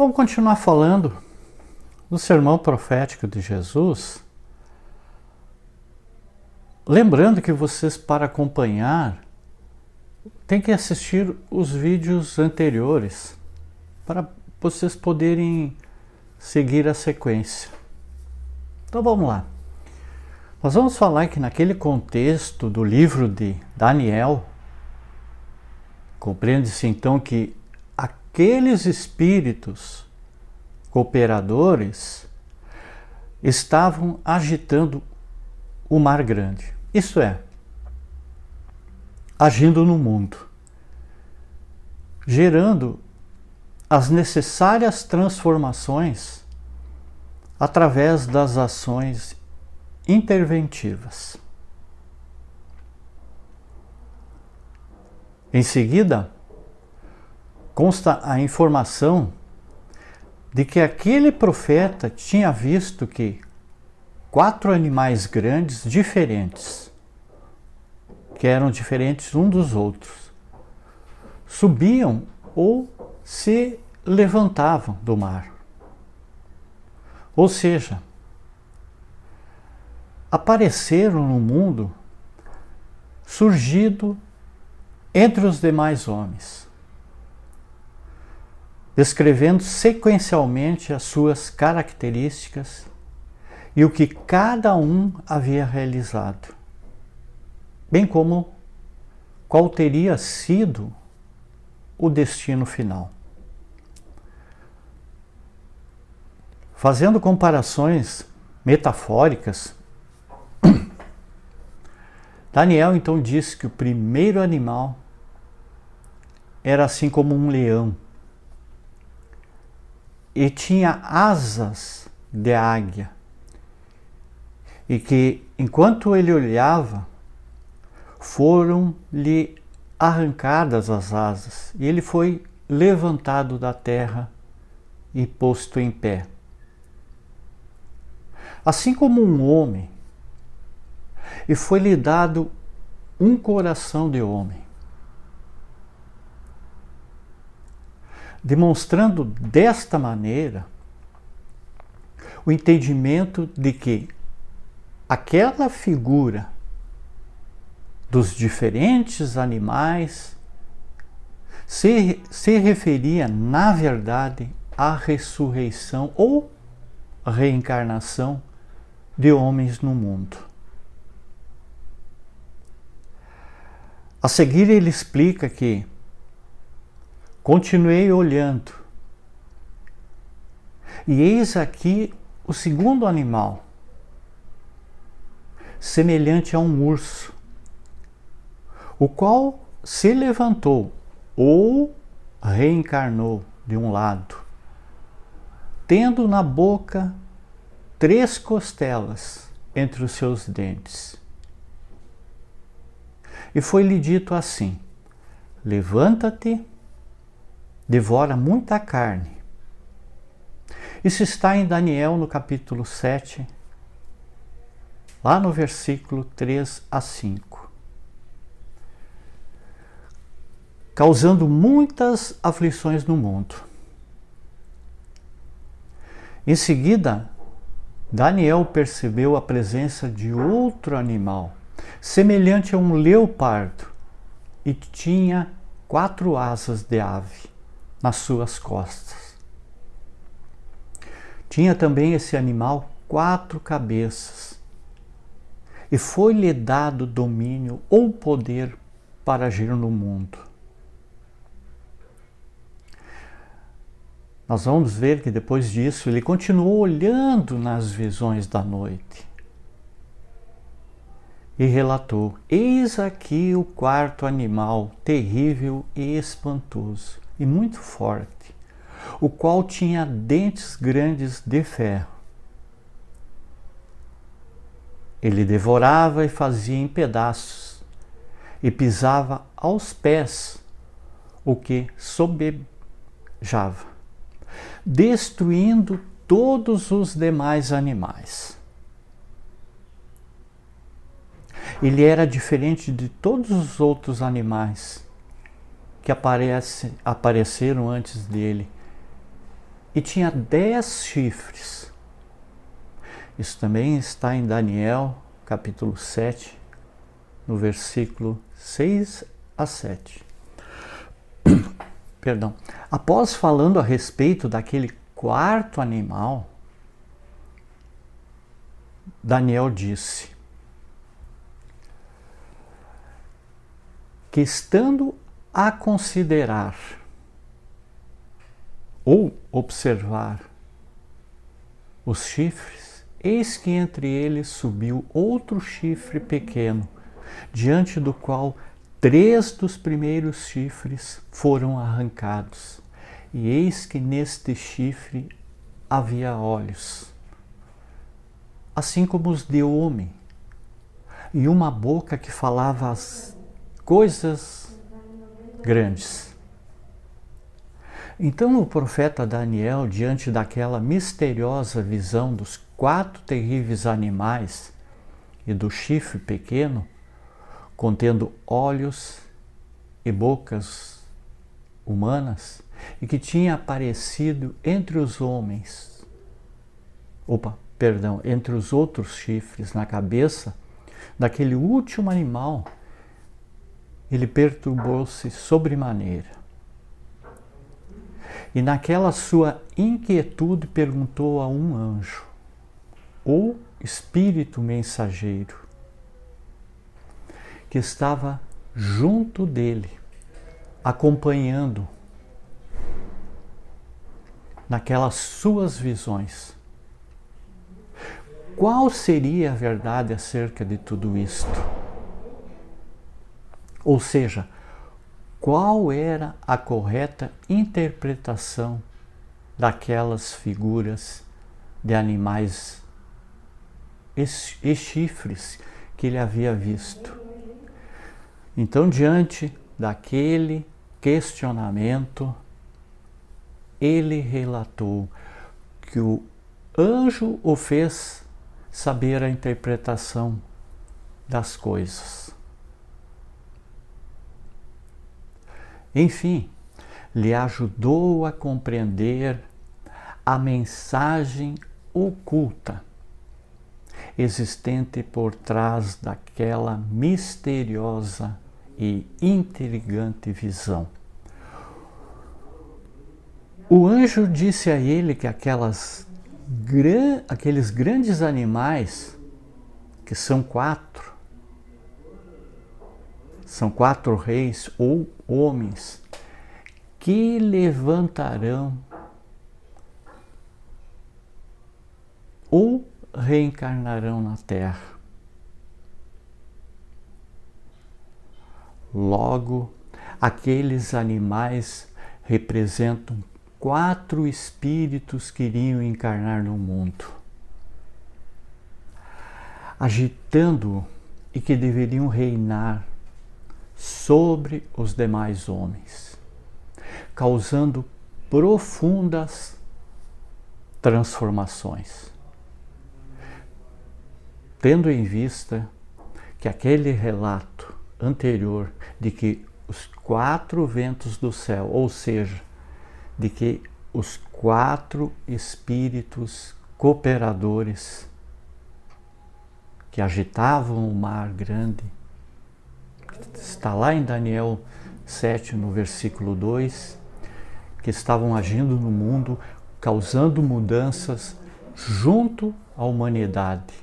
Vamos continuar falando do sermão profético de Jesus. Lembrando que vocês, para acompanhar, têm que assistir os vídeos anteriores para vocês poderem seguir a sequência. Então vamos lá. Nós vamos falar que naquele contexto do livro de Daniel, compreende-se então que aqueles espíritos cooperadores estavam agitando o mar grande, isto é, agindo no mundo, gerando as necessárias transformações através das ações interventivas. Em seguida, consta a informação de que aquele profeta tinha visto que 4 animais grandes diferentes, que eram diferentes um dos outros, subiam ou se levantavam do mar. Ou seja, apareceram no mundo surgido entre os demais homens, descrevendo sequencialmente as suas características e o que cada um havia realizado, bem como qual teria sido o destino final. Fazendo comparações metafóricas, Daniel então disse que o primeiro animal era assim como um leão e tinha asas de águia, e que enquanto ele olhava foram-lhe arrancadas as asas e ele foi levantado da terra e posto em pé. Assim como um homem, e foi-lhe dado um coração de homem, demonstrando desta maneira o entendimento de que aquela figura dos diferentes animais se referia, na verdade, à ressurreição ou reencarnação de homens no mundo. A seguir ele explica que continuei olhando, e eis aqui o segundo animal, semelhante a um urso, o qual se levantou ou reencarnou de um lado, tendo na boca 3 costelas entre os seus dentes. E foi-lhe dito assim: levanta-te, devora muita carne. Isso está em Daniel no capítulo 7, lá no versículo 3 a 5. Causando muitas aflições no mundo. Em seguida, Daniel percebeu a presença de outro animal, semelhante a um leopardo, e tinha 4 asas de ave nas suas costas. Tinha também esse animal 4 cabeças, e foi-lhe dado domínio ou poder para agir no mundo. Nós vamos ver que depois disso ele continuou olhando nas visões da noite e relatou: eis aqui o 4º animal, terrível e espantoso e muito forte, o qual tinha dentes grandes de ferro. Ele devorava e fazia em pedaços e pisava aos pés o que sobejava, destruindo todos os demais animais. Ele era diferente de todos os outros animais que apareceram antes dele, e tinha 10 chifres. Isso também está em Daniel, capítulo 7, no versículo 6 a 7. Perdão. Após falando a respeito daquele quarto animal, Daniel disse que, estando a considerar ou observar os chifres, eis que entre eles subiu outro chifre pequeno, diante do qual 3 dos primeiros chifres foram arrancados. E eis que neste chifre havia olhos, assim como os de homem, e uma boca que falava as coisas grandes. Então o profeta Daniel, diante daquela misteriosa visão dos 4 terríveis animais e do chifre pequeno, contendo olhos e bocas humanas, e que tinha aparecido entre os homens, entre os outros chifres na cabeça daquele último animal, ele perturbou-se sobremaneira. E naquela sua inquietude perguntou a um anjo, ou espírito mensageiro, que estava junto dele, acompanhando naquelas suas visões. Qual seria a verdade acerca de tudo isto? Ou seja, qual era a correta interpretação daquelas figuras de animais e chifres que ele havia visto? Então, diante daquele questionamento, ele relatou que o anjo o fez saber a interpretação das coisas. Enfim, lhe ajudou a compreender a mensagem oculta existente por trás daquela misteriosa e intrigante visão. O anjo disse a ele que aqueles grandes animais, que são 4 reis ou homens, que levantarão ou reencarnarão na terra. Logo, aqueles animais representam 4 espíritos que iriam encarnar no mundo, agitando e que deveriam reinar sobre os demais homens, causando profundas transformações. Tendo em vista que aquele relato anterior de que os 4 ventos do céu, ou seja, de que os 4 espíritos cooperadores que agitavam o mar grande, está lá em Daniel 7, no versículo 2, que estavam agindo no mundo, causando mudanças junto à humanidade.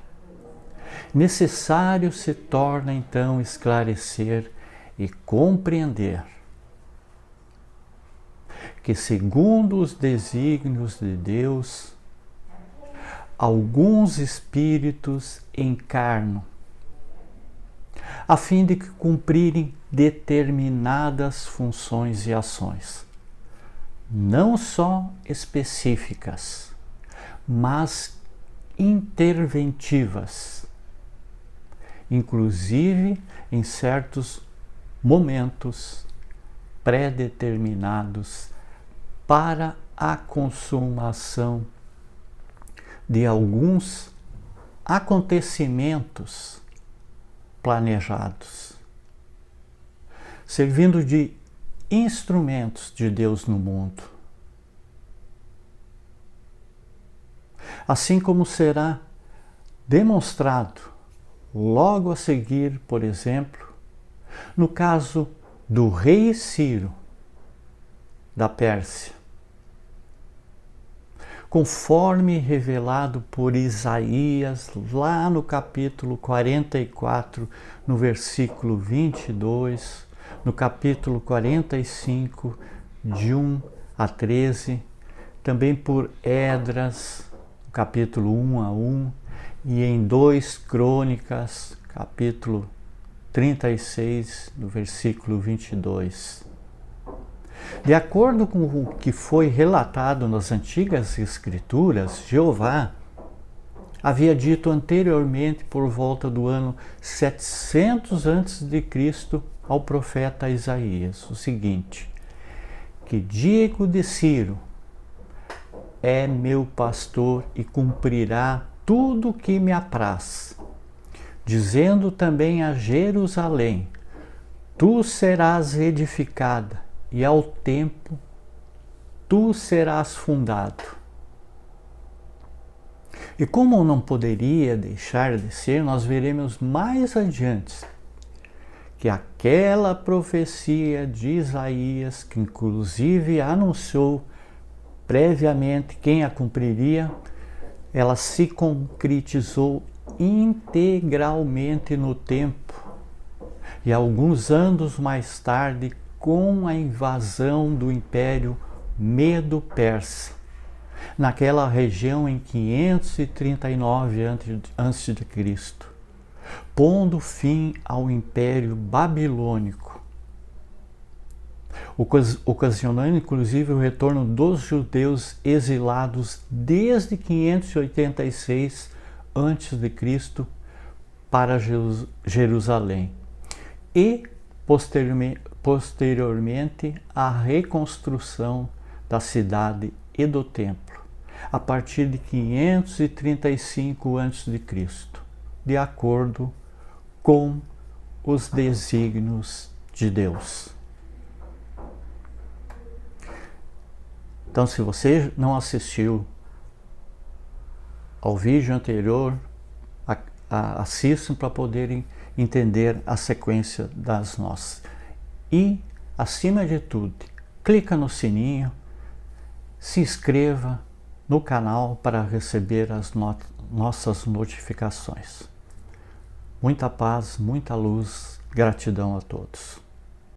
Necessário se torna então esclarecer e compreender que, segundo os desígnios de Deus, alguns espíritos encarnam a fim de cumprirem determinadas funções e ações, não só específicas, mas interventivas, inclusive em certos momentos pré-determinados para a consumação de alguns acontecimentos planejados, servindo de instrumentos de Deus no mundo. assim como será demonstrado logo a seguir, por exemplo, no caso do rei Ciro da Pérsia, conforme revelado por Isaías lá no capítulo 44, no versículo 22, no capítulo 45, de 1 a 13, também por Esdras, capítulo 1 a 1, e em 2 Crônicas, capítulo 36, no versículo 22. De acordo com o que foi relatado nas antigas escrituras, Jeová havia dito anteriormente, por volta do ano 700 a.C., ao profeta Isaías, o seguinte: que digo de Ciro, é meu pastor e cumprirá tudo o que me apraz. Dizendo também a Jerusalém, tu serás edificada, e ao tempo tu serás fundado. E como não poderia deixar de ser, nós veremos mais adiante que aquela profecia de Isaías, que inclusive anunciou previamente quem a cumpriria, ela se concretizou integralmente no tempo. E alguns anos mais tarde, com a invasão do Império Medo-Persa, naquela região em 539 a.C., pondo fim ao Império Babilônico, ocasionando inclusive o retorno dos judeus exilados desde 586 a.C. para Jerusalém e posteriormente a reconstrução da cidade e do templo, a partir de 535 a.C., de acordo com os desígnios de Deus. Então, se você não assistiu ao vídeo anterior, assistam para poderem entender a sequência das nossas. E, acima de tudo, clica no sininho, se inscreva no canal para receber as nossas notificações. Muita paz, muita luz, gratidão a todos.